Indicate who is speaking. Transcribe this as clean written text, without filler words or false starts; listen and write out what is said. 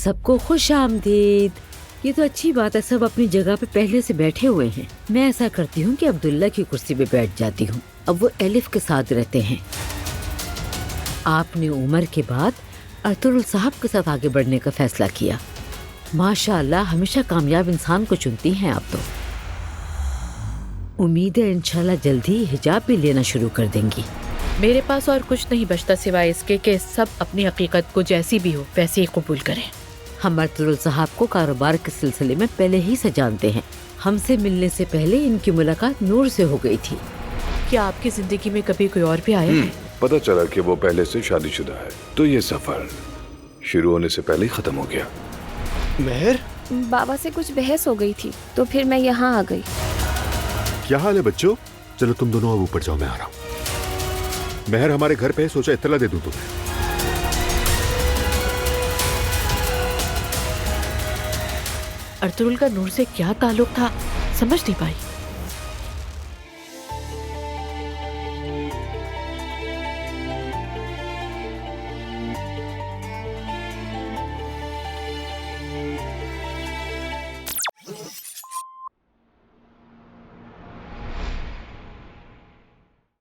Speaker 1: सबको खुश आमदीद। ये तो अच्छी बात है, सब अपनी जगह पे पहले से बैठे हुए हैं। मैं ऐसा करती हूँ कि अब्दुल्ला की कुर्सी पे बैठ जाती हूँ। अब वो एलिफ के साथ रहते हैं। आपने उमर के बाद अतुल साहब के साथ आगे बढ़ने का फैसला किया। माशाअल्लाह, हमेशा कामयाब इंसान को चुनती हैं आप तो। उम्मीद है इंशाल्लाह जल्दी ही हिजाब भी लेना शुरू कर देंगी।
Speaker 2: मेरे पास और कुछ नहीं बचता सिवाय इसके कि सब अपनी हकीकत को जैसी भी हो वैसे ही कबूल करें।
Speaker 1: हम अतुल साहब को कारोबार के सिलसिले में पहले ही से जानते हैं। हमसे मिलने से पहले इनकी मुलाकात नूर से हो गई थी।
Speaker 2: क्या आपकी जिंदगी में कभी कोई और भी आया है?
Speaker 3: पता चला कि वो पहले से शादीशुदा है, तो ये सफर शुरू होने से पहले ही खत्म हो गया।
Speaker 4: मेहर,
Speaker 5: बाबा से कुछ बहस हो गई थी तो फिर मैं यहाँ आ गई।
Speaker 4: क्या हाल है बच्चों? चलो तुम दोनों अब ऊपर जाओ, मैं आ रहा हूँ। मेहर हमारे घर पे है, सोचा इत्तला दे दूं तुम्हें।
Speaker 2: अर्तुल का नूर से क्या ताल्लुक था, समझ नहीं पाई।